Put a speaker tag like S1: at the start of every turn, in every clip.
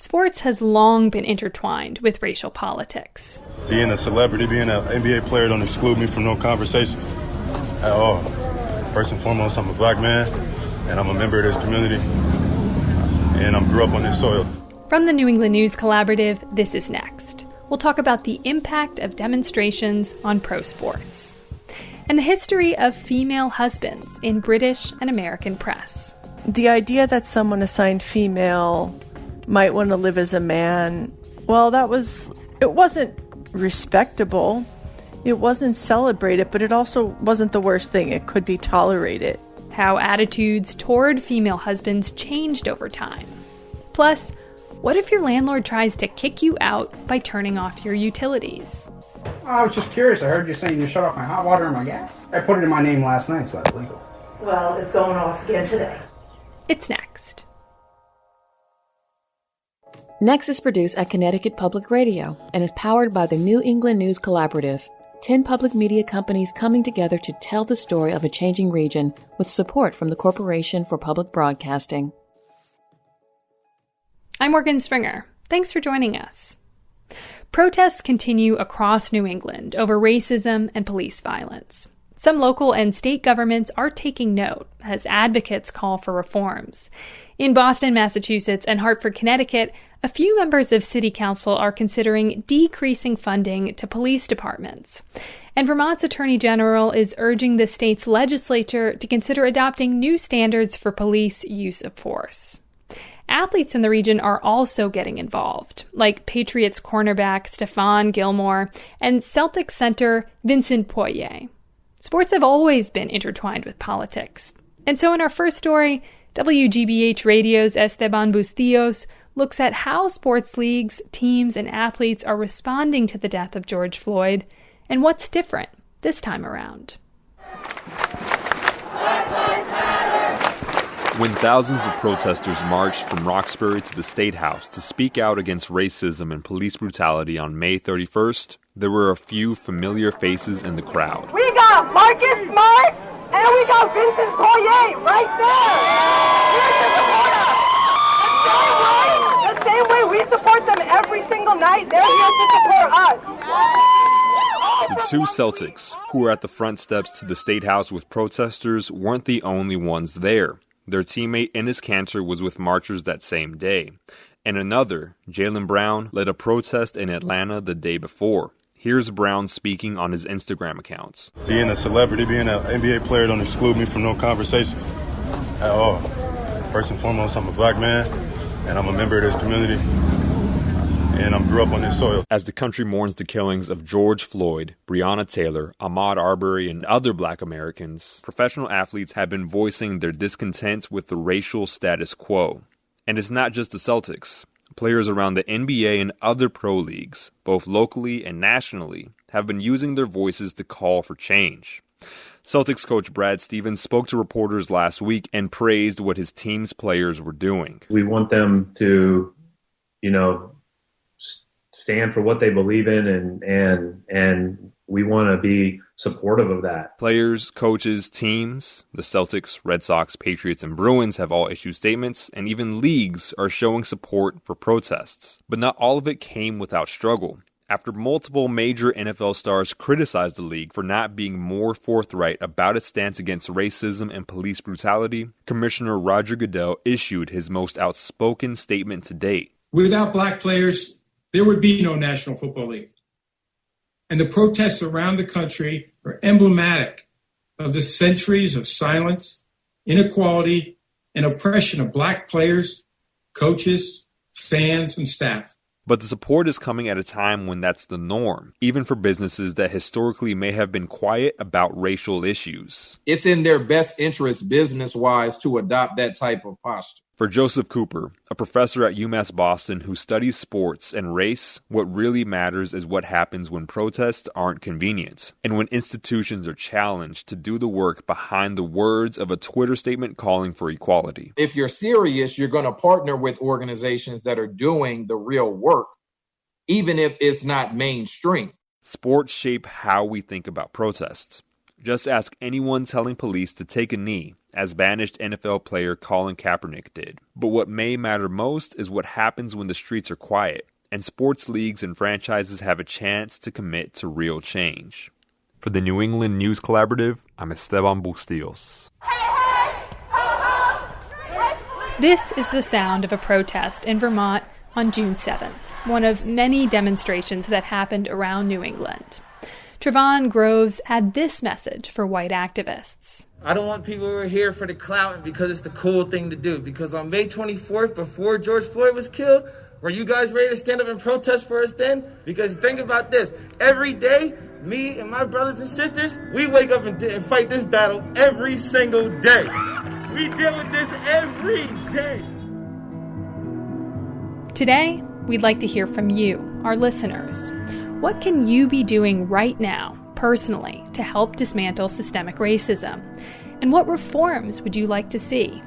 S1: Sports has long been intertwined with racial politics.
S2: Being a celebrity, being an NBA player don't exclude me from no conversation at all. First and foremost, I'm a black man, and I'm a member of this community, and I grew up on this soil.
S1: From the New England News Collaborative, this is Next. We'll talk about the impact of demonstrations on pro sports and the history of female husbands in British and American press.
S3: The idea that someone assigned female might want to live as a man, well, it wasn't respectable. It wasn't celebrated, but it also wasn't the worst thing. It could be tolerated.
S1: How attitudes toward female husbands changed over time. Plus, what if your landlord tries to kick you out by turning off your utilities?
S4: I was just curious. I heard you saying you shut off my hot water and my gas. I put it in my name last night, so that's legal.
S5: Well, it's going off again today.
S1: It's next.
S6: Next is produced at Connecticut Public Radio and is powered by the New England News Collaborative, 10 public media companies coming together to tell the story of a changing region with support from the Corporation for Public Broadcasting.
S1: I'm Morgan Springer. Thanks for joining us. Protests continue across New England over racism and police violence. Some local and state governments are taking note as advocates call for reforms. In Boston, Massachusetts, and Hartford, Connecticut, a few members of City Council are considering decreasing funding to police departments. And Vermont's Attorney General is urging the state's legislature to consider adopting new standards for police use of force. Athletes in the region are also getting involved, like Patriots cornerback Stephon Gilmore and Celtics center Vincent Poirier. Sports have always been intertwined with politics. And so in our first story, WGBH Radio's Esteban Bustillos looks at how sports leagues, teams, and athletes are responding to the death of George Floyd and what's different this time around.
S7: When thousands of protesters marched from Roxbury to the State House to speak out against racism and police brutality on May 31st, there were a few familiar faces in the crowd.
S5: We got Marcus Smart and we got Vincent Poirier right there. The same way we support them every single night, they're here to support us.
S7: The two Celtics, who were at the front steps to the State House with protesters, weren't the only ones there. Their teammate Enes Kanter was with marchers that same day. And another, Jaylen Brown, led a protest in Atlanta the day before. Here's Brown speaking on his Instagram accounts.
S2: Being a celebrity, being an NBA player don't exclude me from no conversation at all. First and foremost, I'm a black man, and I'm a member of this community, and I grew up on this soil.
S7: As the country mourns the killings of George Floyd, Breonna Taylor, Ahmaud Arbery, and other black Americans, professional athletes have been voicing their discontent with the racial status quo. And it's not just the Celtics. Players around the NBA and other pro leagues, both locally and nationally, have been using their voices to call for change. Celtics coach Brad Stevens spoke to reporters last week and praised what his team's players were doing.
S8: We want them to, stand for what they believe in, and we want to be supportive of that.
S7: Players, coaches, teams, the Celtics, Red Sox, Patriots, and Bruins have all issued statements, and even leagues are showing support for protests. But not all of it came without struggle. After multiple major NFL stars criticized the league for not being more forthright about its stance against racism and police brutality, Commissioner Roger Goodell issued his most outspoken statement to date.
S9: Without black players, there would be no National Football League. And the protests around the country are emblematic of the centuries of silence, inequality, and oppression of black players, coaches, fans, and staff.
S7: But the support is coming at a time when that's the norm, even for businesses that historically may have been quiet about racial issues.
S10: It's in their best interest business-wise to adopt that type of posture.
S7: For Joseph Cooper, a professor at UMass Boston who studies sports and race, what really matters is what happens when protests aren't convenient and when institutions are challenged to do the work behind the words of a Twitter statement calling for equality.
S10: If you're serious, you're going to partner with organizations that are doing the real work, even if it's not mainstream.
S7: Sports shape how we think about protests. Just ask anyone telling police to take a knee as banished NFL player Colin Kaepernick did. But what may matter most is what happens when the streets are quiet, and sports leagues and franchises have a chance to commit to real change. For the New England News Collaborative, I'm Esteban Bustillos.
S1: This is the sound of a protest in Vermont on June 7th, one of many demonstrations that happened around New England. Trevon Groves had this message for white activists.
S11: I don't want people who are here for the clout and because it's the cool thing to do. Because on May 24th, before George Floyd was killed, were you guys ready to stand up and protest for us then? Because think about this. Every day, me and my brothers and sisters, we wake up and fight this battle every single day. We deal with this every day. Today, we'd like to hear from you, our listeners. What can you be doing right now, personally, to help dismantle systemic racism? And what reforms would you like to see?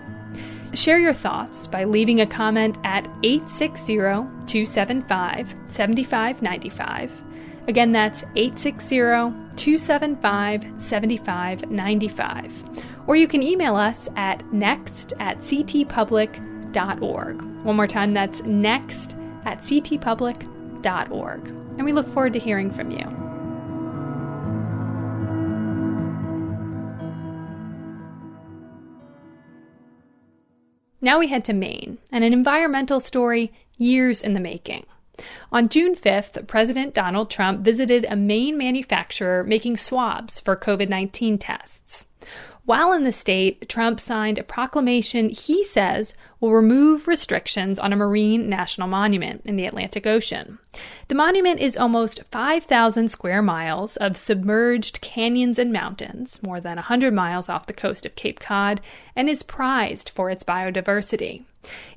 S11: Share your thoughts by leaving a comment at 860-275-7595. Again, that's 860-275-7595. Or you can email us at next@ctpublic.org. One more time, that's next@ctpublic.org. And we look forward to hearing from you. Now we head to Maine, and an environmental story years in the making. On June 5th, President Donald Trump visited a Maine manufacturer making swabs for COVID-19 tests. While in the state, Trump signed a proclamation he says will remove restrictions on a marine national monument in the Atlantic Ocean. The monument is almost 5,000 square miles of submerged canyons and mountains, more than 100 miles off the coast of Cape Cod, and is prized for its biodiversity.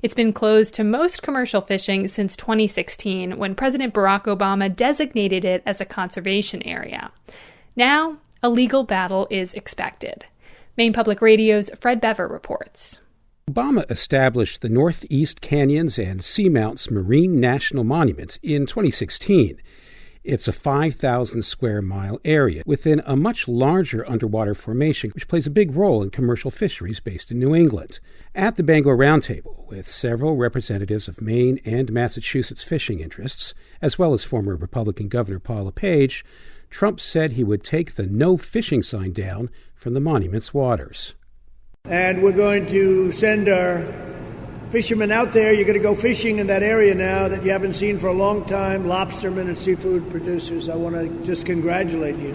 S11: It's been closed to most commercial fishing since 2016, when President Barack Obama designated it as a conservation area. Now, a legal battle is expected. Maine Public Radio's Fred Bever reports.
S12: Obama established the Northeast Canyons and Seamounts Marine National Monument in 2016. It's a 5,000 square mile area within a much larger underwater formation, which plays a big role in commercial fisheries based in New England. At the Bangor Roundtable, with several representatives of Maine and Massachusetts fishing interests, as well as former Republican Governor Paul LePage, Trump said he would take the no fishing sign down from the monument's waters.
S13: And we're going to send our fishermen out there. You're going to go fishing in that area now that you haven't seen for a long time, lobstermen and seafood producers. I want to just congratulate you.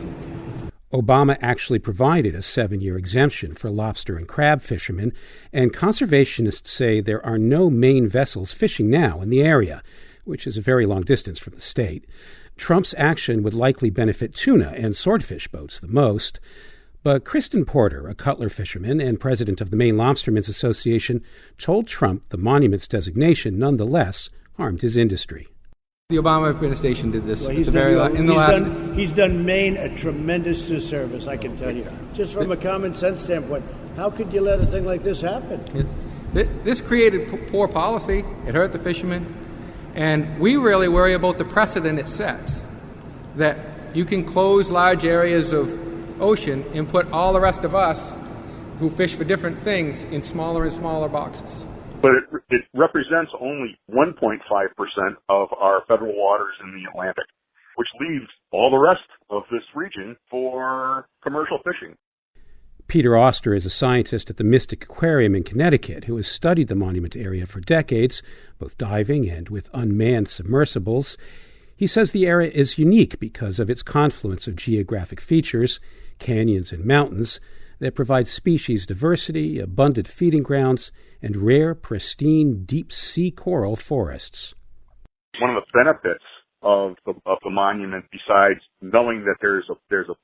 S12: Obama actually provided a 7-year exemption for lobster and crab fishermen, and conservationists say there are no Maine vessels fishing now in the area, which is a very long distance from the state. Trump's action would likely benefit tuna and swordfish boats the most. But Kristen Porter, a cutler fisherman and president of the Maine Lobstermen's Association, told Trump the monument's designation nonetheless harmed his industry.
S14: The Obama administration did this.
S13: Well, he's done Maine a tremendous disservice, I can tell you. Just from a common sense standpoint, how could you let a thing like this happen?
S14: This created poor policy. It hurt the fishermen. And we really worry about the precedent it sets, that you can close large areas of ocean and put all the rest of us who fish for different things in smaller and smaller boxes.
S15: But it represents only 1.5% of our federal waters in the Atlantic, which leaves all the rest of this region for commercial fishing.
S12: Peter Oster is a scientist at the Mystic Aquarium in Connecticut who has studied the monument area for decades, both diving and with unmanned submersibles. He says the area is unique because of its confluence of geographic features, canyons and mountains, that provide species diversity, abundant feeding grounds, and rare, pristine, deep-sea coral forests.
S15: One of the benefits of the monument, besides knowing that there's a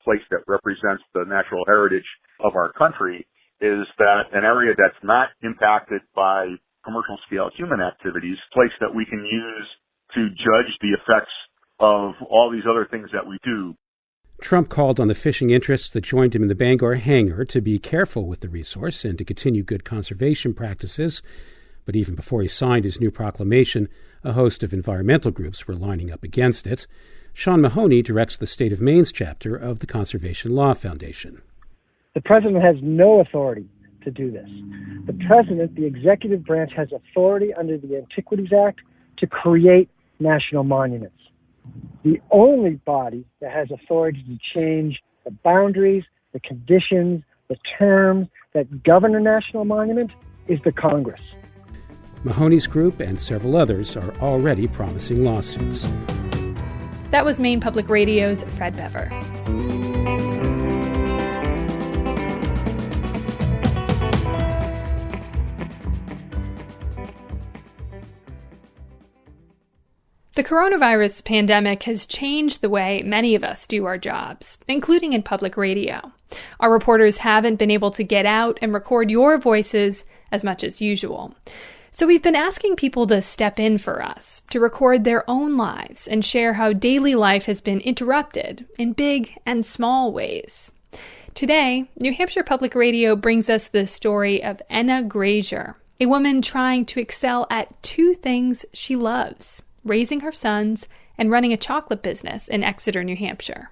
S15: place that represents the natural heritage of our country, is that an area that's not impacted by commercial-scale human activities, a place that we can use to judge the effects of all these other things that we do.
S12: Trump called on the fishing interests that joined him in the Bangor hangar to be careful with the resource and to continue good conservation practices. But even before he signed his new proclamation, a host of environmental groups were lining up against it. Sean Mahoney directs the State of Maine's chapter of the Conservation Law Foundation.
S16: The president has no authority to do this. The president, the executive branch, has authority under the Antiquities Act to create national monuments. The only body that has authority to change the boundaries, the conditions, the terms that govern a national monument is the Congress.
S12: Mahoney's group and several others are already promising lawsuits.
S1: That was Maine Public Radio's Fred Bever. The coronavirus pandemic has changed the way many of us do our jobs, including in public radio. Our reporters haven't been able to get out and record your voices as much as usual. So we've been asking people to step in for us, to record their own lives and share how daily life has been interrupted in big and small ways. Today, New Hampshire Public Radio brings us the story of Enna Grazier, a woman trying to excel at two things she loves: raising her sons and running a chocolate business in Exeter, New Hampshire.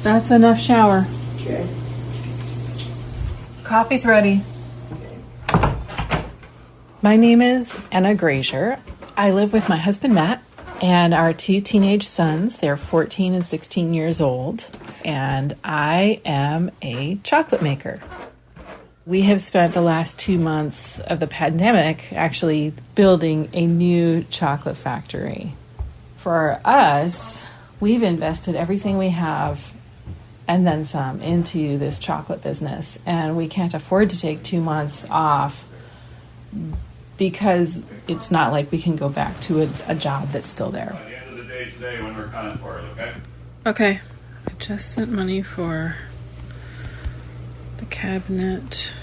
S17: That's enough shower.
S16: Okay.
S17: Coffee's ready. My name is Enna Grazier. I live with my husband, Matt, and our two teenage sons. They're 14 and 16 years old, and I am a chocolate maker. We have spent the last 2 months of the pandemic actually building a new chocolate factory. For us, we've invested everything we have and then some into this chocolate business, and we can't afford to take 2 months off because it's not like we can go back to a job that's still there.
S18: By the end of the day today when we're accounting for it, okay?
S17: Okay. I just sent money for the cabinet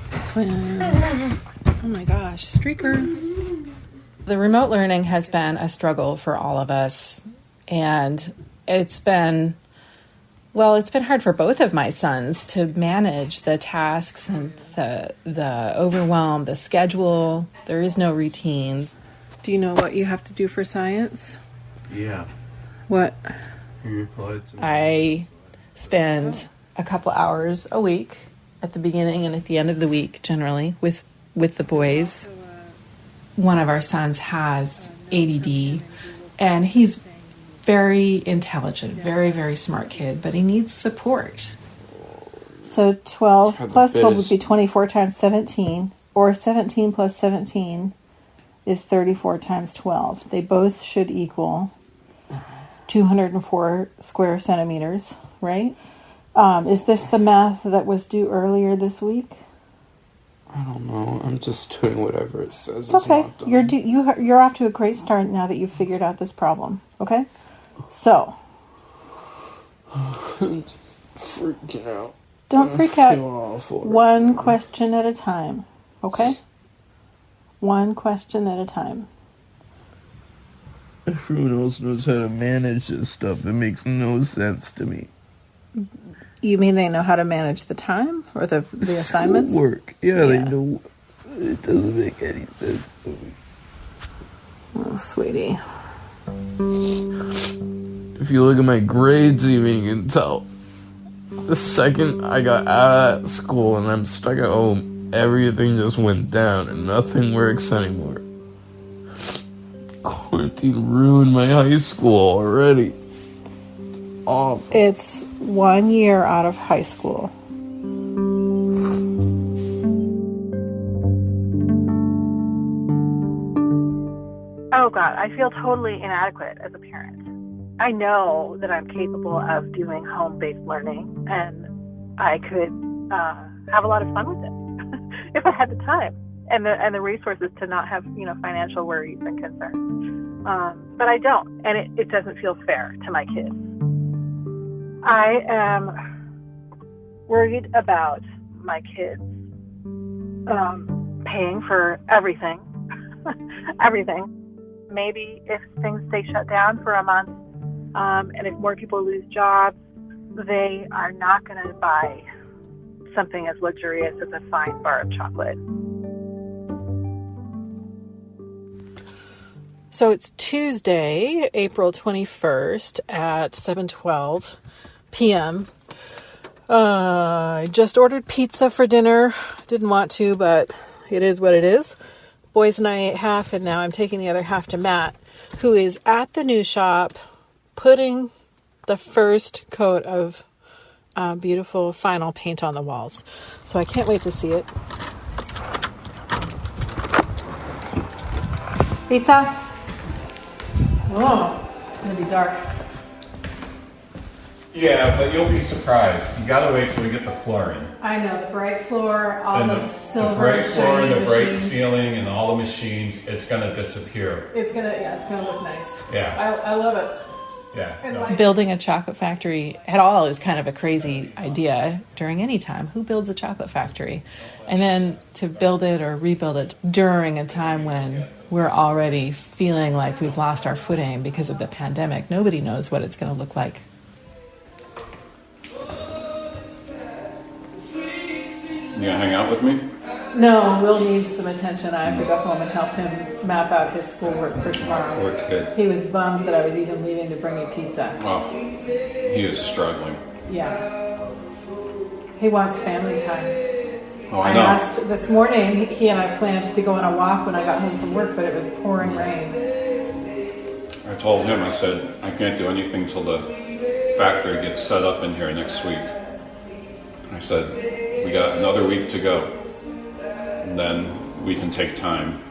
S17: plan. Oh my gosh, streaker. The remote learning has been a struggle for all of us, and it's been hard for both of my sons to manage the tasks and the overwhelm, the schedule. There is no routine. Do you know what you have to do for science?
S18: Yeah.
S17: What?
S18: You replied to me.
S17: I spend a couple hours a week at the beginning and at the end of the week, generally, with the boys. One of our sons has ADD, and he's very intelligent, very, very smart kid, but he needs support.
S19: So 12 plus 12 would be 24 times 17, or 17 plus 17 is 34 times 12. They both should equal 204 square centimeters, right? Is this the math that was due earlier this week?
S18: I don't know. I'm just doing whatever it says.
S19: It's okay. You're off to a great start now that you've figured out this problem. Okay, so
S18: I'm just freaking out.
S19: Don't freak out.
S18: Awful
S19: One question at a time. Okay. One question at a time.
S18: Everyone else knows how to manage this stuff. It makes no sense to me.
S19: You mean they know how to manage the time or the assignments?
S18: Work. Yeah, they know. It doesn't make any sense to me.
S19: Oh, sweetie.
S18: If you look at my grades, even you can tell. The second I got out of school and I'm stuck at home, everything just went down and nothing works anymore. Quarantine ruined my high school already. Awful.
S19: It's 1 year out of high school.
S20: Oh God, I feel totally inadequate as a parent. I know that I'm capable of doing home-based learning, and I could have a lot of fun with it if I had the time and the resources to not have financial worries and concerns. But I don't, and it doesn't feel fair to my kids. I am worried about my kids paying for everything. Everything. Maybe if things stay shut down for a month, and if more people lose jobs, they are not going to buy something as luxurious as a fine bar of chocolate.
S17: So it's Tuesday, April 21st at 7:12 p.m. I just ordered pizza for dinner. Didn't want to, but it is what it is. Boys and I ate half, and now I'm taking the other half to Matt, who is at the new shop putting the first coat of beautiful final paint on the walls. So I can't wait to see it. Pizza? Oh, it's going to be dark.
S21: Yeah, but you'll be surprised. You gotta wait till we get the floor in.
S17: I know, the bright floor, all
S21: And
S17: the silver,
S21: the bright floor,
S17: shiny
S21: the bright
S17: machines.
S21: ceiling, and all the machines, it's gonna disappear.
S17: It's gonna look nice.
S21: Yeah.
S17: I love it.
S21: Yeah.
S17: Building a chocolate factory at all is kind of a crazy idea during any time. Who builds a chocolate factory? And then to build it or rebuild it during a time when we're already feeling like we've lost our footing because of the pandemic. Nobody knows what it's going to look like.
S21: You gonna hang out with me?
S17: No, Will needs some attention. I have to go home and help him map out his schoolwork for tomorrow.
S21: What kid?
S17: He was bummed that I was even leaving to bring you pizza.
S21: Well, he is struggling.
S17: Yeah. He wants family time.
S21: Oh, I know.
S17: Asked this morning, he and I planned to go on a walk when I got home from work, but it was pouring rain.
S21: I told him, I said, I can't do anything till the factory gets set up in here next week. I said, we got another week to go, and then we can take time.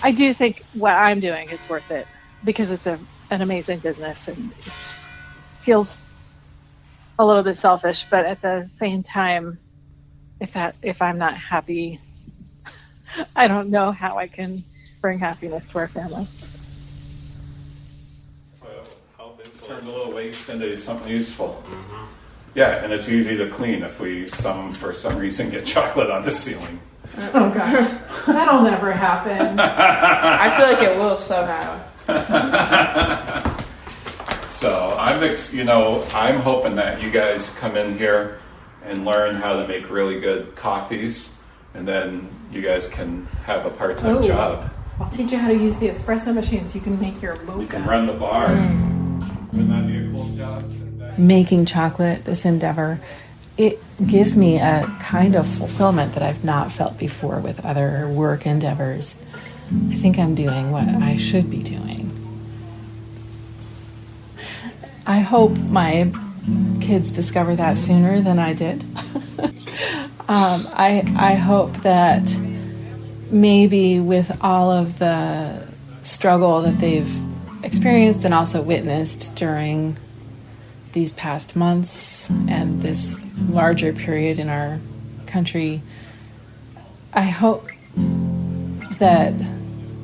S20: I do think what I'm doing is worth it because it's an amazing business and it feels a little bit selfish, but at the same time, if I'm not happy, I don't know how I can bring happiness to our family.
S21: Turn a little waste into something useful. Mm-hmm. Yeah, and it's easy to clean if we for some reason get chocolate on the ceiling.
S17: Oh gosh, that'll never happen.
S22: I feel like it will somehow.
S21: So I'm hoping that you guys come in here and learn how to make really good coffees, and then you guys can have a part-time job.
S17: I'll teach you how to use the espresso machine so you can make your mocha.
S21: You can run the bar. Wouldn't that be a cool job?
S17: Making chocolate, this endeavor, it gives me a kind of fulfillment that I've not felt before with other work endeavors. I think I'm doing what I should be doing. I hope my kids discover that sooner than I did. I hope that maybe with all of the struggle that they've experienced and also witnessed during these past months and this larger period in our country, I hope that,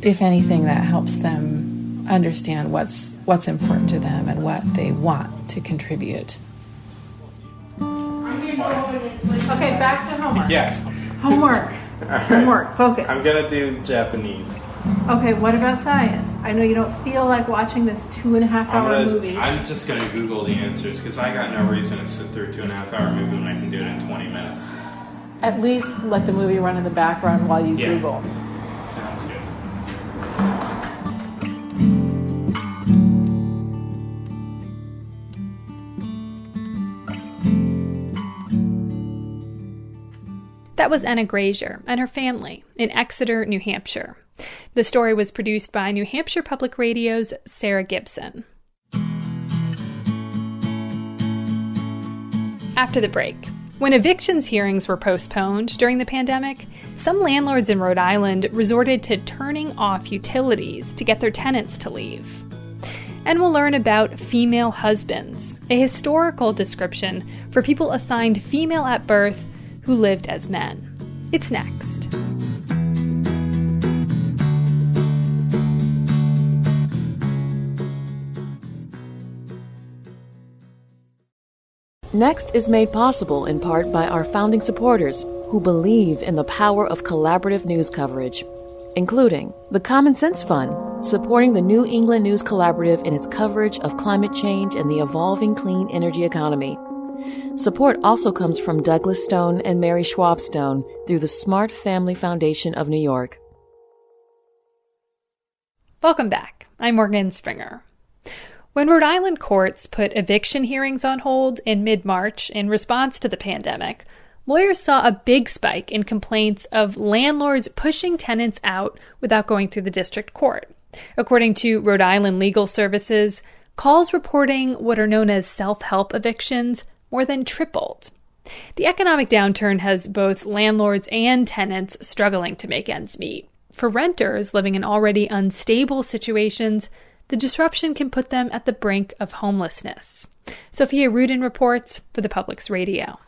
S17: if anything, that helps them understand what's important to them and what they want to contribute. Okay, back to homework.
S23: Yeah.
S17: Homework.
S23: Right.
S17: Homework. Focus.
S23: I'm gonna do Japanese.
S17: Okay, what about science? I know you don't feel like watching this 2.5-hour movie.
S23: I'm just gonna Google the answers because I got no reason to sit through a 2.5-hour movie when I can do it in 20 minutes.
S17: At least let the movie run in the background while you
S23: Yeah.
S17: Google.
S23: Sounds good.
S1: That was Anna Grazier and her family in Exeter, New Hampshire. The story was produced by New Hampshire Public Radio's Sarah Gibson. After the break, when evictions hearings were postponed during the pandemic, some landlords in Rhode Island resorted to turning off utilities to get their tenants to leave. And we'll learn about female husbands, a historical description for people assigned female at birth who lived as men. It's next.
S6: Next is made possible in part by our founding supporters who believe in the power of collaborative news coverage. including the Common Sense Fund, supporting the New England News Collaborative in its coverage of climate change and the evolving clean energy economy. Support also comes from Douglas Stone and Mary Schwab Stone through the Smart Family Foundation of New York.
S1: Welcome back. I'm Morgan Springer. When Rhode Island courts put eviction hearings on hold in mid-March in response to the pandemic, lawyers saw a big spike in complaints of landlords pushing tenants out without going through the district court. According to Rhode Island Legal Services, calls reporting what are known as self-help evictions more than tripled. The economic downturn has both landlords and tenants struggling to make ends meet. For renters living in already unstable situations, the disruption can put them at the brink of homelessness. Sophia Rudin reports for the Public's Radio.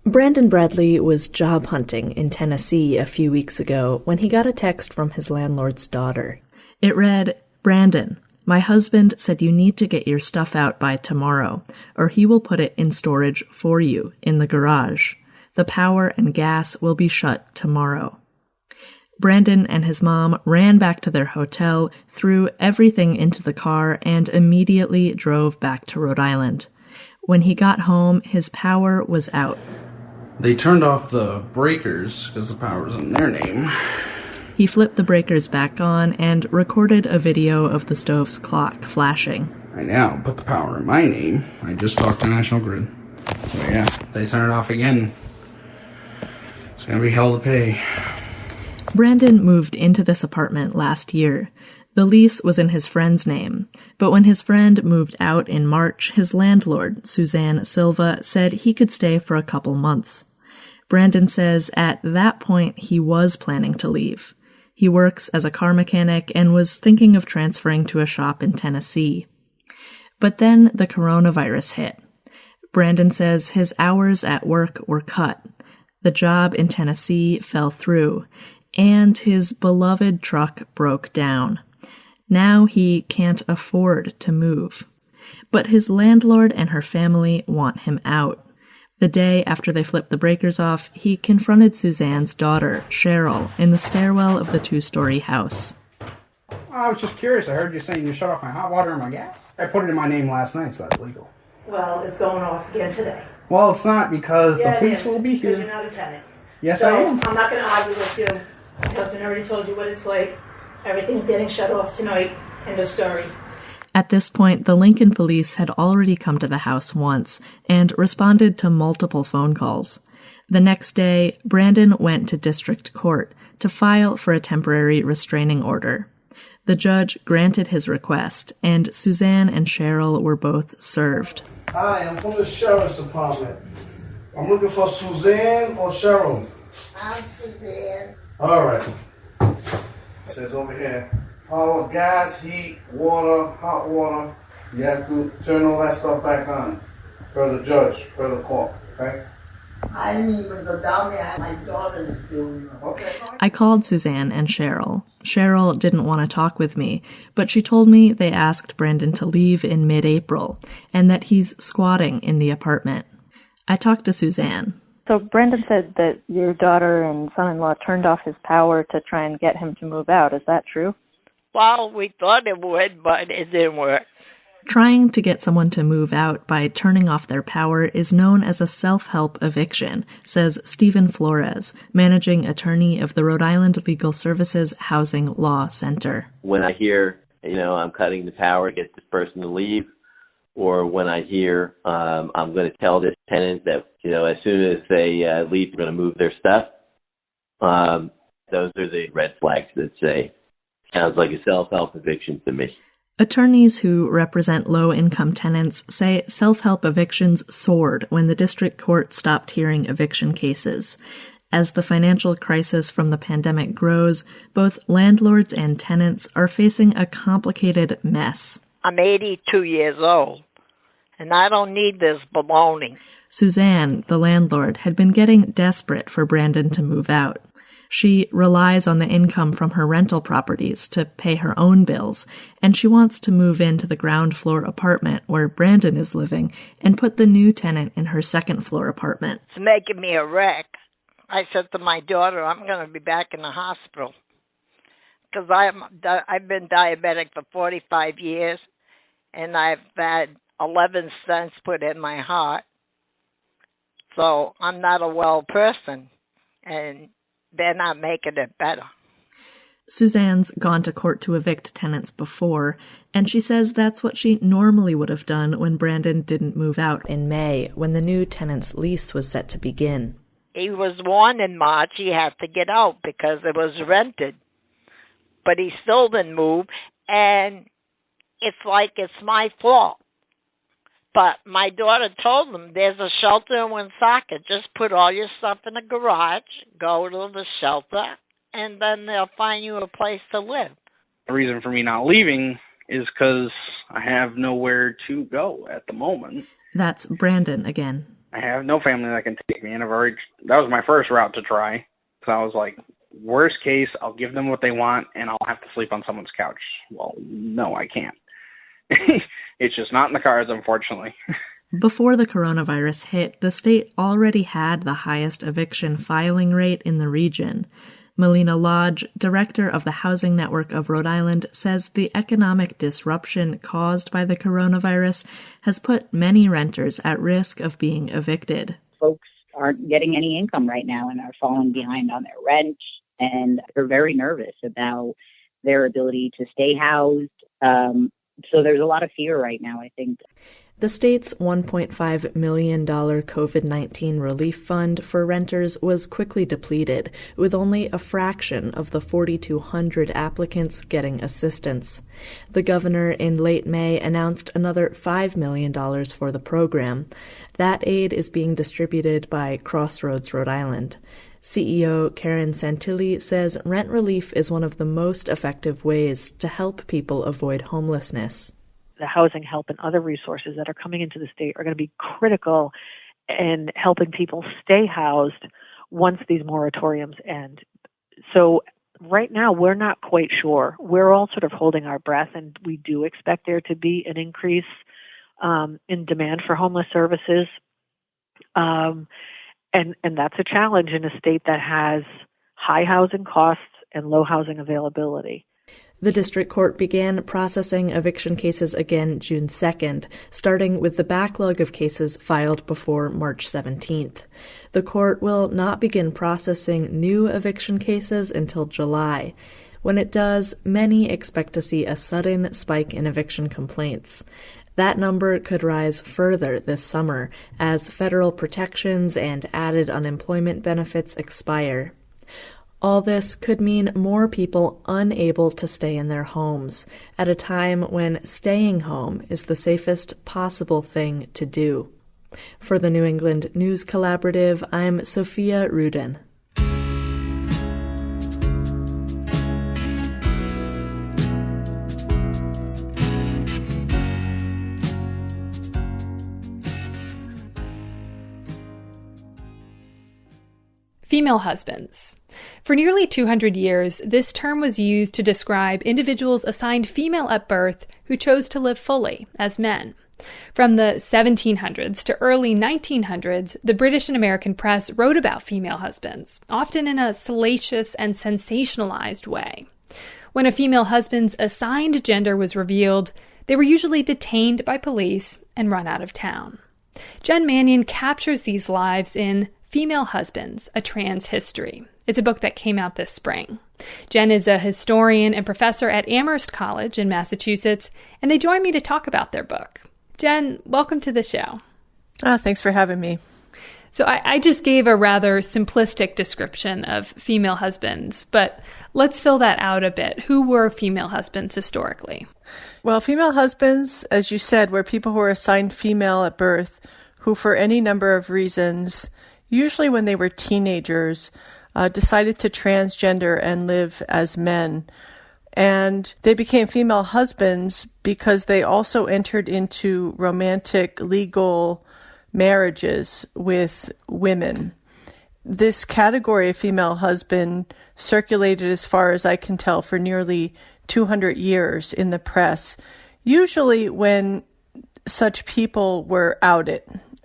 S3: Brandon Bradley was job hunting in Tennessee a few weeks ago when he got a text from his landlord's daughter. It read, "Brandon, my husband said you need to get your stuff out by tomorrow, or he will put it in storage for you in the garage. The power and gas will be shut tomorrow." Brandon and his mom ran back to their hotel, threw everything into the car, and immediately drove back to Rhode Island. When he got home, his power was out.
S4: They turned off the breakers because the power was in their name.
S3: He flipped the breakers back on and recorded a video of the stove's clock flashing.
S4: I now put the power in my name. I just talked to National Grid. So yeah, they turn it off again. It's gonna be hell to pay.
S3: Brandon moved into this apartment last year. The lease was in his friend's name, but when his friend moved out in March, his landlord, Suzanne Silva, said he could stay for a couple months. Brandon says at that point he was planning to leave. He works as a car mechanic and was thinking of transferring to a shop in Tennessee. But then the coronavirus hit. Brandon says his hours at work were cut. The job in Tennessee fell through, and his beloved truck broke down. Now he can't afford to move. But his landlord and her family want him out. The day after they flipped the breakers off, he confronted Suzanne's daughter, Cheryl, in the stairwell of the two-story house.
S4: I was just curious. I heard you saying you shut off my hot water and my gas. I put it in my name last night, so that's legal.
S5: Well, it's going off again today.
S4: Well, it's not because the police will be here.
S5: Because you're not a tenant.
S4: Yes,
S5: so
S4: I am.
S5: I'm not going to argue with you. My husband already told you what it's like. Everything's getting shut off tonight. End of story.
S3: At this point, the Lincoln police had already come to the house once and responded to multiple phone calls. The next day, Brandon went to district court to file for a temporary restraining order. The judge granted his request, and Suzanne and Cheryl were both served.
S24: Hi, I'm from the sheriff's department. I'm looking for Suzanne or Cheryl.
S25: I'm Suzanne.
S24: All right. It says over here, power, gas, heat, water, hot water. You have to turn all that stuff back on, per the judge, per the court, okay?
S25: I didn't even go down there. My daughter is doing it. Okay.
S3: I called Suzanne and Cheryl. Cheryl didn't want to talk with me, but she told me they asked Brandon to leave in mid-April and that he's squatting in the apartment. I talked to Suzanne.
S26: So Brandon said that your daughter and son-in-law turned off his power to try and get him to move out. Is that true?
S27: Well, we thought it would, but it didn't work.
S3: Trying to get someone to move out by turning off their power is known as a self-help eviction, says Stephen Flores, managing attorney of the Rhode Island Legal Services Housing Law Center.
S28: When I hear, I'm cutting the power to get this person to leave, or when I hear I'm going to tell this tenant that, as soon as they leave, we're going to move their stuff, those are the red flags that say, sounds like a self-help eviction to me.
S3: Attorneys who represent low-income tenants say self-help evictions soared when the district court stopped hearing eviction cases. As the financial crisis from the pandemic grows, both landlords and tenants are facing a complicated mess.
S27: I'm 82 years old, and I don't need this baloney.
S3: Suzanne, the landlord, had been getting desperate for Brandon to move out. She relies on the income from her rental properties to pay her own bills, and she wants to move into the ground floor apartment where Brandon is living and put the new tenant in her second floor apartment.
S27: It's making me a wreck. I said to my daughter, I'm going to be back in the hospital. because I've been diabetic for 45 years, and I've had 11 stents put in my heart. So I'm not a well person, and they're not making it better.
S3: Suzanne's gone to court to evict tenants before, and she says that's what she normally would have done when Brandon didn't move out in May, when the new tenant's lease was set to begin.
S27: He was warned in March he had to get out because it was rented. But he still didn't move, and it's like it's my fault. But my daughter told him there's a shelter in Woonsocket. Just put all your stuff in the garage, go to the shelter, and then they'll find you a place to live.
S4: The reason for me not leaving is because I have nowhere to go at the moment.
S3: That's Brandon again.
S4: I have no family that can take me, and that was my first route to try. So I was like, worst case, I'll give them what they want, and I'll have to sleep on someone's couch. Well, no, I can't. It's just not in the cards, unfortunately.
S3: Before the coronavirus hit, the state already had the highest eviction filing rate in the region. Melina Lodge, director of the Housing Network of Rhode Island, says the economic disruption caused by the coronavirus has put many renters at risk of being evicted.
S2: Folks aren't getting any income right now and are falling behind on their rent, and they're very nervous about their ability to stay housed. So there's a lot of fear right now, I think.
S3: The state's $1.5 million COVID-19 relief fund for renters was quickly depleted, with only a fraction of the 4,200 applicants getting assistance. The governor in late May announced another $5 million for the program. That aid is being distributed by Crossroads, Rhode Island. CEO Karen Santilli says rent relief is one of the most effective ways to help people avoid homelessness.
S7: The housing help and other resources that are coming into the state are going to be critical in helping people stay housed once these moratoriums end. So right now, we're not quite sure. We're all sort of holding our breath, and we do expect there to be an increase in demand for homeless services. And that's a challenge in a state that has high housing costs and low housing availability.
S3: The district court began processing eviction cases again June 2nd, starting with the backlog of cases filed before March 17th. The court will not begin processing new eviction cases until July. When it does, many expect to see a sudden spike in eviction complaints. That number could rise further this summer as federal protections and added unemployment benefits expire. All this could mean more people unable to stay in their homes at a time when staying home is the safest possible thing to do. For the New England News Collaborative, I'm Sophia Rudin.
S1: Female husbands. For nearly 200 years, this term was used to describe individuals assigned female at birth who chose to live fully as men. From the 1700s to early 1900s, the British and American press wrote about female husbands, often in a salacious and sensationalized way. When a female husband's assigned gender was revealed, they were usually detained by police and run out of town. Jen Mannion captures these lives in Female Husbands, A Trans History. It's a book that came out this spring. Jen is a historian and professor at Amherst College in Massachusetts, and they joined me to talk about their book. Jen, welcome to the show.
S8: Thanks for having me.
S1: So I just gave a rather simplistic description of female husbands, but let's fill that out a bit. Who were female husbands historically?
S8: Well, female husbands, as you said, were people who were assigned female at birth, who for any number of reasons, usually when they were teenagers, decided to transgender and live as men. And they became female husbands because they also entered into romantic legal marriages with women. This category of female husband circulated, as far as I can tell, for nearly 200 years in the press, usually when such people were outed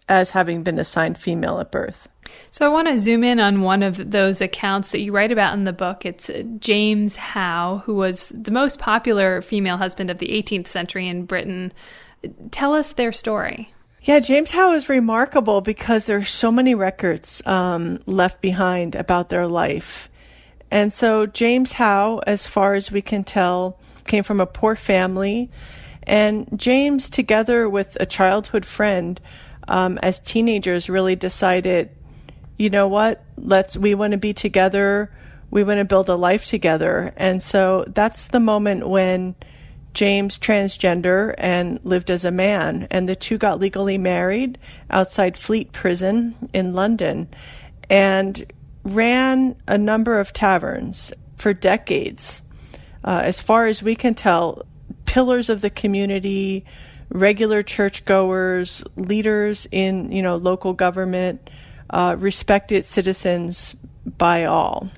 S8: as having been assigned female at birth.
S1: So I want to zoom in on one of those accounts that you write about in the book. It's James Howe, who was the most popular female husband of the 18th century in Britain. Tell us their story.
S8: Yeah, James Howe is remarkable because there are so many records left behind about their life. And so James Howe, as far as we can tell, came from a poor family. And James, together with a childhood friend, as teenagers, really decided, you know what, we want to be together. We want to build a life together. And so that's the moment when James transgender and lived as a man. And the two got legally married outside Fleet Prison in London and ran a number of taverns for decades. As far as we can tell, pillars of the community, regular churchgoers, leaders in, local government, respected citizens by all.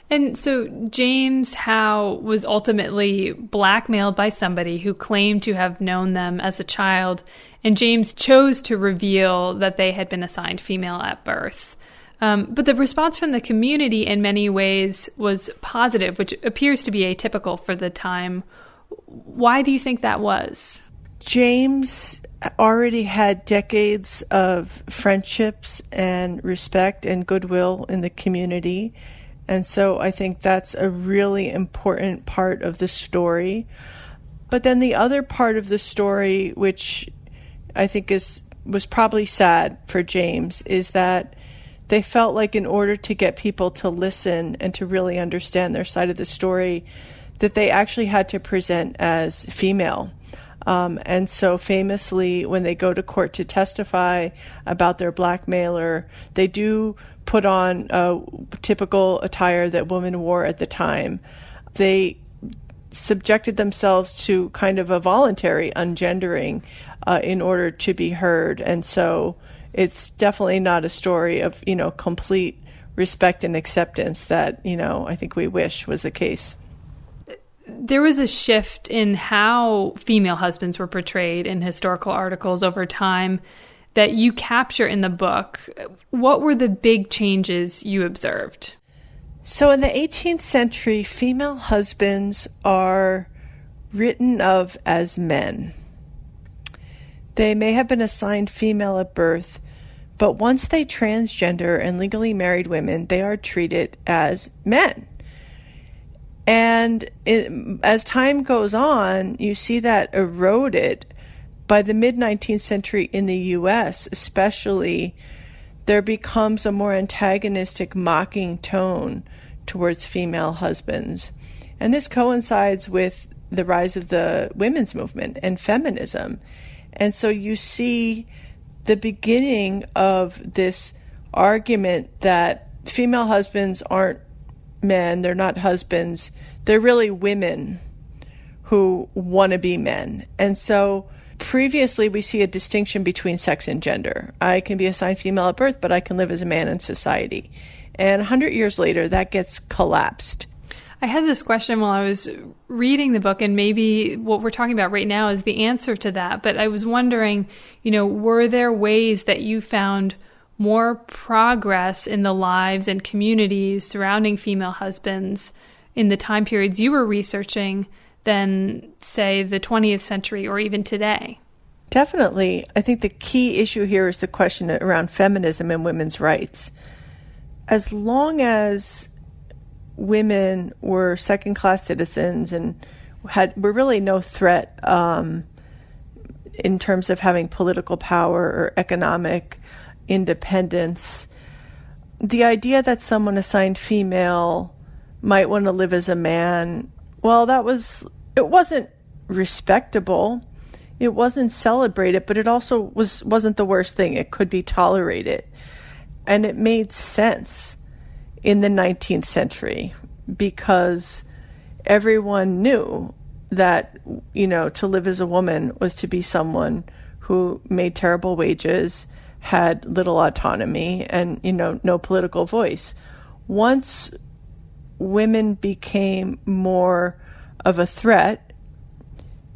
S1: And so James Howe was ultimately blackmailed by somebody who claimed to have known them as a child, and James chose to reveal that they had been assigned female at birth. But the response from the community in many ways was positive, which appears to be atypical for the time. Why do you think that was?
S8: James already had decades of friendships and respect and goodwill in the community. And so I think that's a really important part of the story. But then the other part of the story, which I think was probably sad for James, is that they felt like in order to get people to listen and to really understand their side of the story, that they actually had to present as female. And so famously, when they go to court to testify about their blackmailer, they do put on typical attire that women wore at the time. They subjected themselves to kind of a voluntary ungendering in order to be heard. And so it's definitely not a story of, complete respect and acceptance that, I think we wish was the case.
S1: There was a shift in how female husbands were portrayed in historical articles over time that you capture in the book. What were the big changes you observed?
S8: So in the 18th century, female husbands are written of as men. They may have been assigned female at birth, but once they transgender and legally married women, they are treated as men. And as time goes on, you see that eroded. By the mid-19th century in the U.S. especially, there becomes a more antagonistic, mocking tone towards female husbands. And this coincides with the rise of the women's movement and feminism. And so you see the beginning of this argument that female husbands aren't men, they're not husbands, they're really women who want to be men. And so previously we see a distinction between sex and gender. I can be assigned female at birth, but I can live as a man in society. And 100 years later, that gets collapsed.
S1: I had this question while I was reading the book, and maybe what we're talking about right now is the answer to that. But I was wondering, were there ways that you found more progress in the lives and communities surrounding female husbands in the time periods you were researching than, say, the 20th century or even today?
S8: Definitely. I think the key issue here is the question around feminism and women's rights. As long as women were second-class citizens and were really no threat in terms of having political power or economic independence, the idea that someone assigned female might want to live as a man, well, it wasn't respectable, it wasn't celebrated, but it also wasn't the worst thing. It could be tolerated. And it made sense in the 19th century because everyone knew that, to live as a woman was to be someone who made terrible wages, had little autonomy, and, no political voice. Once women became more of a threat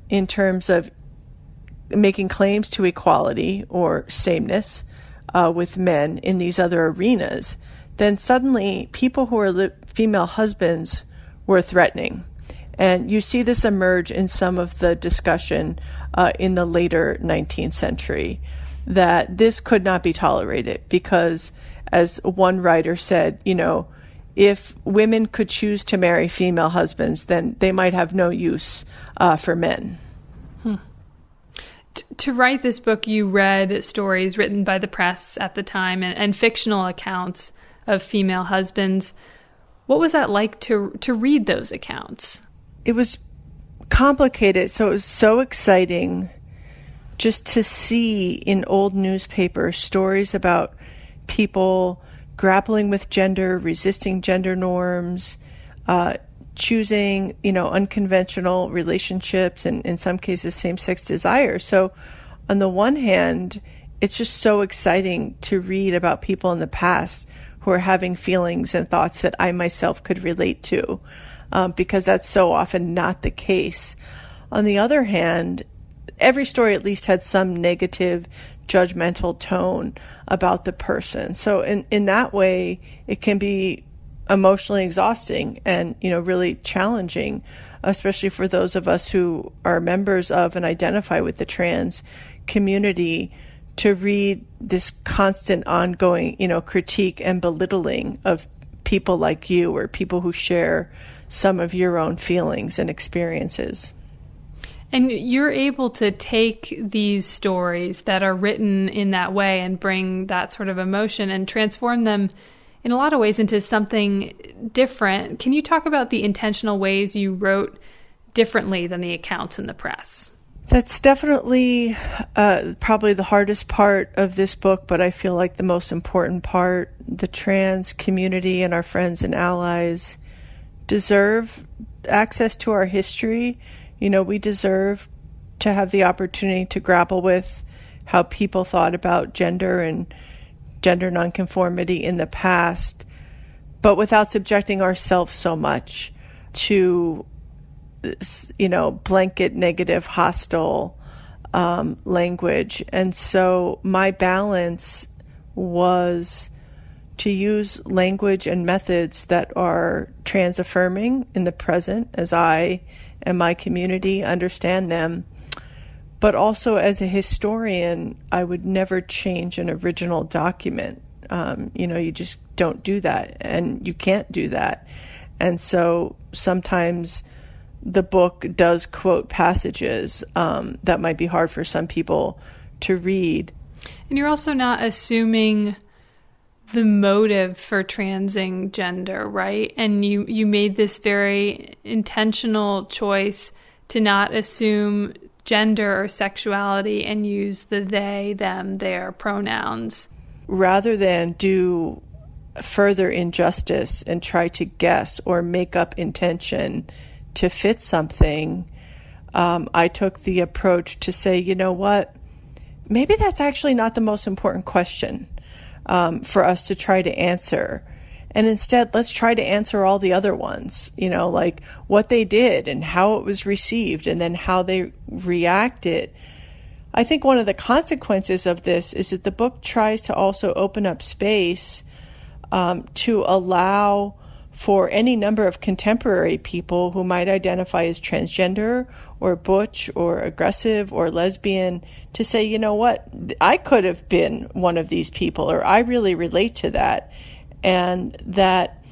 S8: in terms of making claims to equality or sameness, with men in these other arenas, then suddenly people who are female husbands were threatening. And you see this emerge in some of the discussion in the later 19th century, that this could not be tolerated because, as one writer said, if women could choose to marry female husbands, then they might have no use for men.
S1: To write this book, you read stories written by the press at the time and fictional accounts of female husbands. What was that like to read those accounts?
S8: It was complicated, so it was so exciting just to see in old newspapers stories about people grappling with gender, resisting gender norms, choosing, unconventional relationships, and in some cases same-sex desire. So on the one hand, it's just so exciting to read about people in the past who are having feelings and thoughts that I myself could relate to, because that's so often not the case. On the other hand, every story at least had some negative, judgmental tone about the person. So in that way, it can be emotionally exhausting and, really challenging, especially for those of us who are members of and identify with the trans community, to read this constant ongoing, critique and belittling of people like you or people who share some of your own feelings and experiences.
S1: And you're able to take these stories that are written in that way and bring that sort of emotion and transform them in a lot of ways into something different. Can you talk about the intentional ways you wrote differently than the accounts in the press?
S8: That's definitely probably the hardest part of this book, but I feel like the most important part. The trans community and our friends and allies deserve access to our history. We deserve to have the opportunity to grapple with how people thought about gender and gender nonconformity in the past, but without subjecting ourselves so much to, blanket negative, hostile language. And so my balance was to use language and methods that are trans affirming in the present as I and my community understand them. But also as a historian, I would never change an original document. You just don't do that, and you can't do that. And so sometimes the book does quote passages that might be hard for some people to read.
S1: And you're also not assuming the motive for transing gender, right? And you made this very intentional choice to not assume gender or sexuality and use the they, them, their pronouns.
S8: Rather than do further injustice and try to guess or make up intention to fit something, I took the approach to say, you know what, maybe that's actually not the most important question for us to try to answer. And instead, let's try to answer all the other ones, like what they did and how it was received and then how they reacted. I think one of the consequences of this is that the book tries to also open up space to allow for any number of contemporary people who might identify as transgender or butch or aggressive or lesbian to say, you know what, I could have been one of these people, or I really relate to that. And that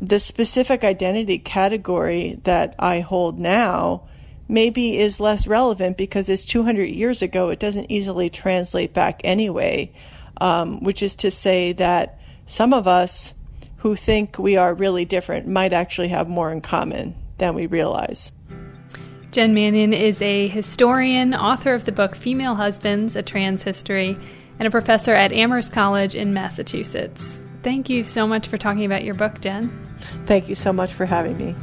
S8: the specific identity category that I hold now maybe is less relevant because it's 200 years ago. It doesn't easily translate back anyway, which is to say that some of us who think we are really different might actually have more in common than we realize.
S1: Jen Mannion is a historian, author of the book Female Husbands, A Trans History, and a professor at Amherst College in Massachusetts. Thank you so much for talking about your book, Jen.
S8: Thank you so much for having me.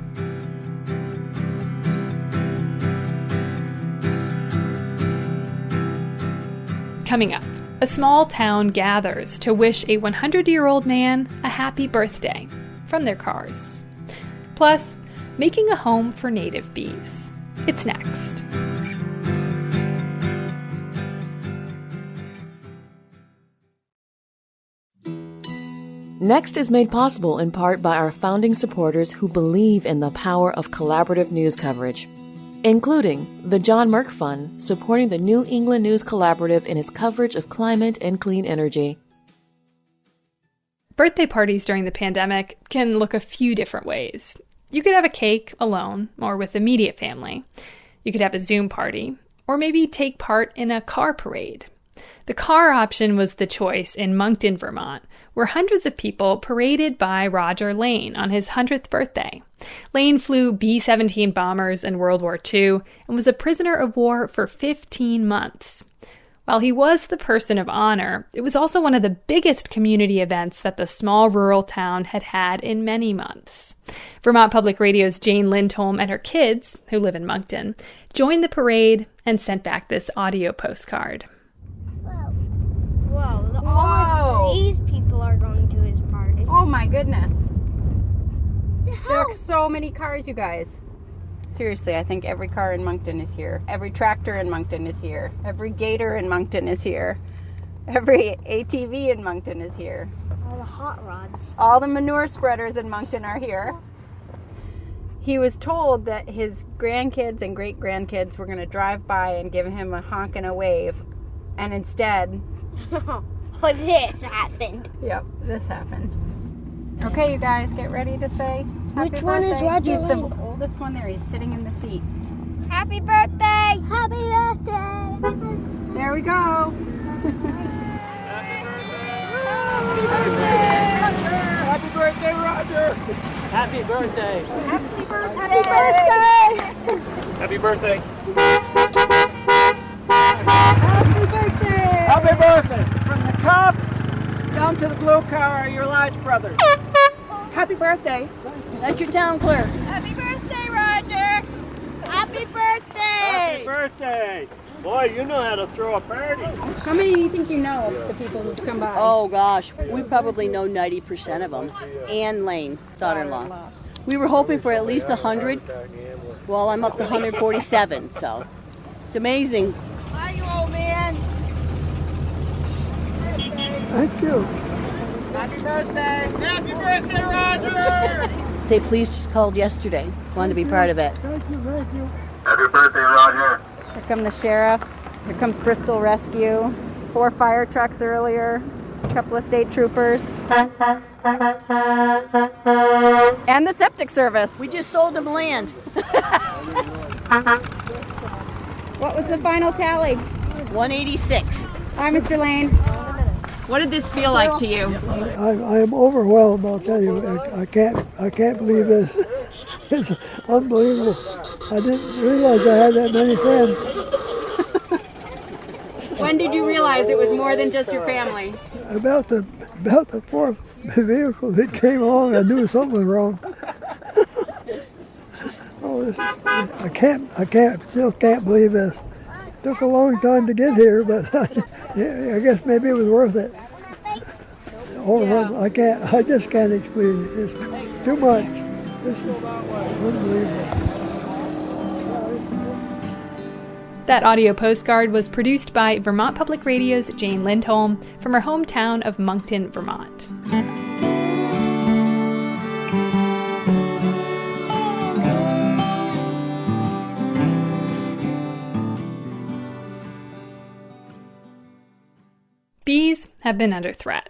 S1: Coming up, a small town gathers to wish a 100-year-old man a happy birthday from their cars. Plus, making a home for native bees. It's next.
S6: Next is made possible in part by our founding supporters who believe in the power of collaborative news coverage, including the John Merck Fund, supporting the New England News Collaborative in its coverage of climate and clean energy.
S1: Birthday parties during the pandemic can look a few different ways. You could have a cake alone or with immediate family. You could have a Zoom party, or maybe take part in a car parade. The car option was the choice in Moncton, Vermont, where hundreds of people paraded by Roger Lane on his 100th birthday. Lane flew B-17 bombers in World War II and was a prisoner of war for 15 months. While he was the person of honor, it was also one of the biggest community events that the small rural town had had in many months. Vermont Public Radio's Jane Lindholm and her kids, who live in Moncton, joined the parade and sent back this audio postcard.
S9: Whoa, all of these people are going to his party.
S10: Oh my goodness. There are so many cars, you guys. Seriously, I think every car in Moncton is here. Every tractor in Moncton is here. Every gator in Moncton is here. Every ATV in Moncton is here.
S9: All the hot rods.
S10: All the manure spreaders in Moncton are here. He was told that his grandkids and great-grandkids were going to drive by and give him a honk and a wave. And instead...
S9: What this happened?
S10: Yep, this happened. Okay, you guys, get ready to say happy
S9: Which
S10: birthday.
S9: one is Roger
S10: He's
S9: Lane?
S10: the oldest one there. He's sitting in the seat.
S9: Happy birthday! Happy birthday!
S10: There we go.
S11: Happy birthday, Roger! Happy birthday!
S10: Happy birthday!
S11: Happy birthday!
S10: Happy birthday!
S11: Happy birthday! From the Cub down to the blue car are your Lodge brothers.
S10: Happy birthday! That's your town clerk.
S9: Happy birthday, Roger! Happy birthday!
S11: Happy birthday! Boy, you know how to throw a party.
S10: How many do you think you know of the people who've come by?
S12: Oh gosh, we probably know 90% of them. Ann Lane, daughter-in-law. We were hoping for at least 100. Well, I'm up to 147, so it's amazing.
S9: Hi, you old man!
S11: Thank you. Happy birthday! Happy birthday, Roger!
S12: They Police just called yesterday. Wanted to be part of it.
S11: Thank you, thank you. Happy birthday, Roger!
S10: Here come the sheriffs. Here comes Bristol Rescue. 4 fire trucks earlier. A couple of state troopers. And the septic service.
S12: We just sold them land.
S10: What was the final tally?
S12: 186.
S10: Hi, Mr. Lane. What did this feel like to you?
S11: I am overwhelmed, I'll tell you. I can't believe this. It's unbelievable. I didn't realize I had that many friends.
S10: When did you realize it was more than just your family?
S11: About the 4th vehicle that came along, I knew something was wrong. I still can't believe this. Took a long time to get here, but I guess maybe it was worth it. I just can't explain it. It's too much. This is unbelievable.
S1: That audio postcard was produced by Vermont Public Radio's Jane Lindholm from her hometown of Moncton, Vermont. Bees have been under threat.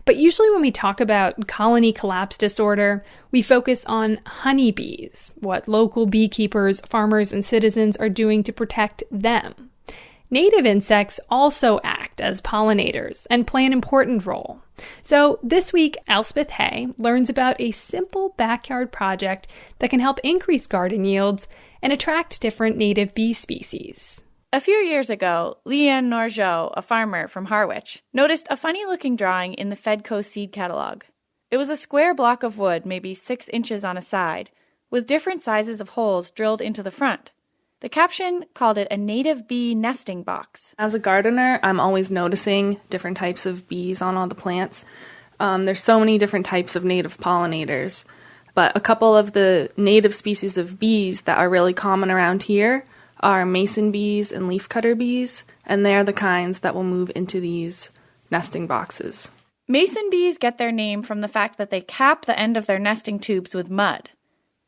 S1: But usually when we talk about colony collapse disorder, we focus on honeybees, what local beekeepers, farmers, and citizens are doing to protect them. Native insects also act as pollinators and play an important role. So this week, Elspeth Hay learns about a simple backyard project that can help increase garden yields and attract different native bee species.
S13: A few years ago, Leanne Norgeau, a farmer from Harwich, noticed a funny-looking drawing in the Fedco seed catalog. It was a square block of wood, maybe 6 inches on a side, with different sizes of holes drilled into the front. The caption called it a native bee nesting box.
S14: As a gardener, I'm always noticing different types of bees on all the plants. There's so many different types of native pollinators, but a couple of the native species of bees that are really common around here are mason bees and leafcutter bees, and they're the kinds that will move into these nesting boxes.
S13: Mason bees get their name from the fact that they cap the end of their nesting tubes with mud.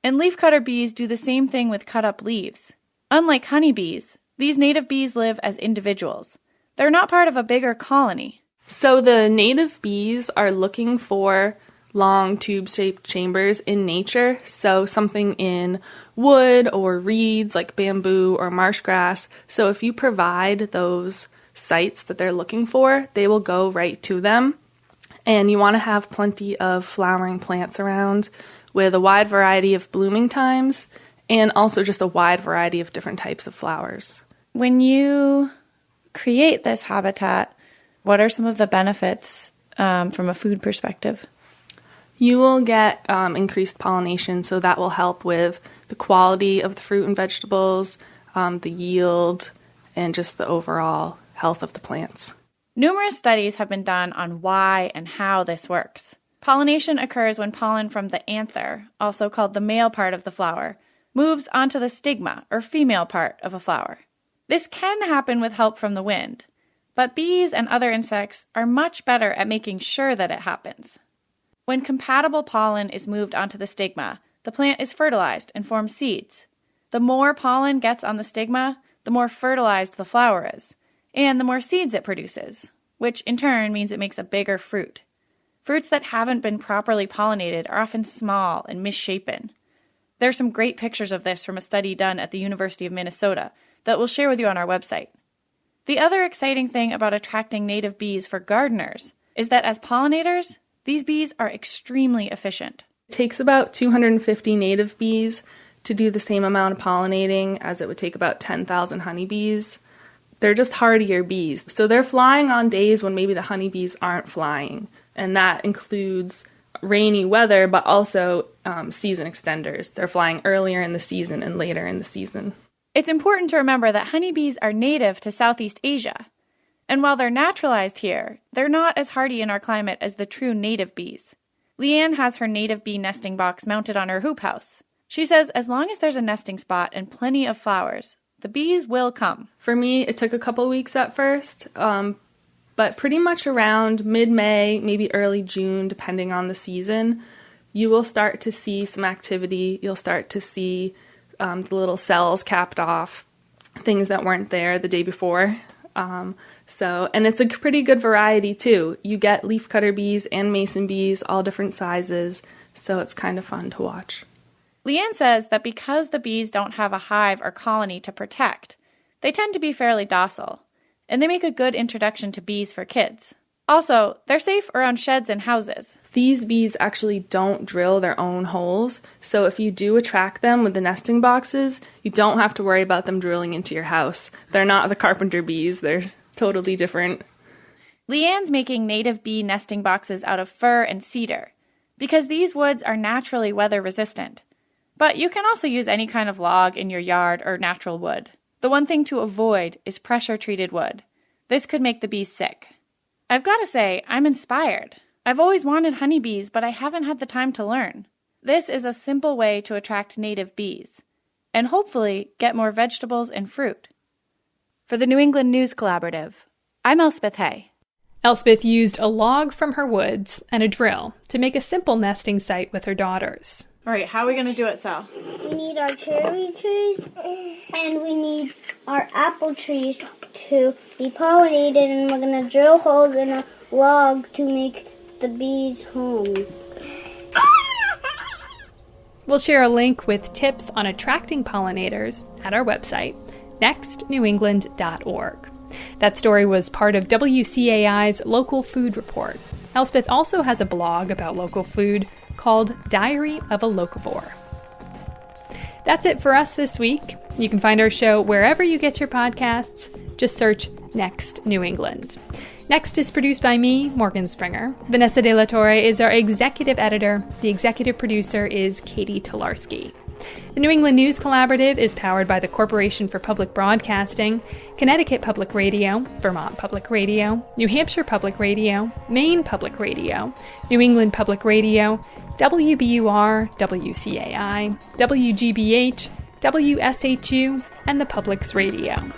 S13: And leafcutter bees do the same thing with cut-up leaves. Unlike honeybees, these native bees live as individuals. They're not part of a bigger colony.
S14: So the native bees are looking for long tube-shaped chambers in nature, so something in wood or reeds like bamboo or marsh grass. So if you provide those sites that they're looking for, they will go right to them. And you want to have plenty of flowering plants around with a wide variety of blooming times and also just a wide variety of different types of flowers.
S13: When you create this habitat, what are some of the benefits from a food perspective?
S14: You will get increased pollination, so that will help with the quality of the fruit and vegetables, the yield, and just the overall health of the plants.
S13: Numerous studies have been done on why and how this works. Pollination occurs when pollen from the anther, also called the male part of the flower, moves onto the stigma, or female part of a flower. This can happen with help from the wind, but bees and other insects are much better at making sure that it happens. When compatible pollen is moved onto the stigma, the plant is fertilized and forms seeds. The more pollen gets on the stigma, the more fertilized the flower is, and the more seeds it produces, which in turn means it makes a bigger fruit. Fruits that haven't been properly pollinated are often small and misshapen. There are some great pictures of this from a study done at the University of Minnesota that we'll share with you on our website. The other exciting thing about attracting native bees for gardeners is that as pollinators, these bees are extremely efficient.
S14: It takes about 250 native bees to do the same amount of pollinating as it would take about 10,000 honeybees. They're just hardier bees. So they're flying on days when maybe the honeybees aren't flying. And that includes rainy weather, but also season extenders. They're flying earlier in the season and later in the season.
S13: It's important to remember that honeybees are native to Southeast Asia. And while they're naturalized here, they're not as hardy in our climate as the true native bees. Leanne has her native bee nesting box mounted on her hoop house. She says as long as there's a nesting spot and plenty of flowers, the bees will come.
S14: For me, it took a couple weeks at first, but pretty much around mid-May, maybe early June, depending on the season, you will start to see some activity. You'll start to see the little cells capped off, things that weren't there the day before. And it's a pretty good variety too. You get leafcutter bees and mason bees, all different sizes, so it's kind of fun to watch.
S13: Leanne says that because the bees don't have a hive or colony to protect, they tend to be fairly docile, and they make a good introduction to bees for kids. Also, they're safe around sheds and houses.
S14: These bees actually don't drill their own holes, so if you do attract them with the nesting boxes, you don't have to worry about them drilling into your house. They're not the carpenter bees. They're totally different.
S13: Leanne's making native bee nesting boxes out of fir and cedar, because these woods are naturally weather resistant. But you can also use any kind of log in your yard or natural wood. The one thing to avoid is pressure-treated wood. This could make the bees sick. I've got to say, I'm inspired. I've always wanted honeybees, but I haven't had the time to learn. This is a simple way to attract native bees, and hopefully get more vegetables and fruit. For the New England News Collaborative, I'm Elspeth Hay.
S1: Elspeth used a log from her woods and a drill to make a simple nesting site with her daughters.
S13: All right, how are we going to do it, Sal?
S15: We need our cherry trees and we need our apple trees to be pollinated, and we're going to drill holes in a log to make the bees' homes.
S1: We'll share a link with tips on attracting pollinators at our website, nextnewengland.org. That story was part of WCAI's Local Food Report. Elspeth also has a blog about local food called Diary of a Locavore. That's it for us this week. You can find our show wherever you get your podcasts. Just search Next New England. Next is produced by me, Morgan Springer. Vanessa De La Torre is our executive editor. The executive producer is Katie Tolarski. The New England News Collaborative is powered by the Corporation for Public Broadcasting, Connecticut Public Radio, Vermont Public Radio, New Hampshire Public Radio, Maine Public Radio, New England Public Radio, WBUR, WCAI, WGBH, WSHU, and the Public's Radio.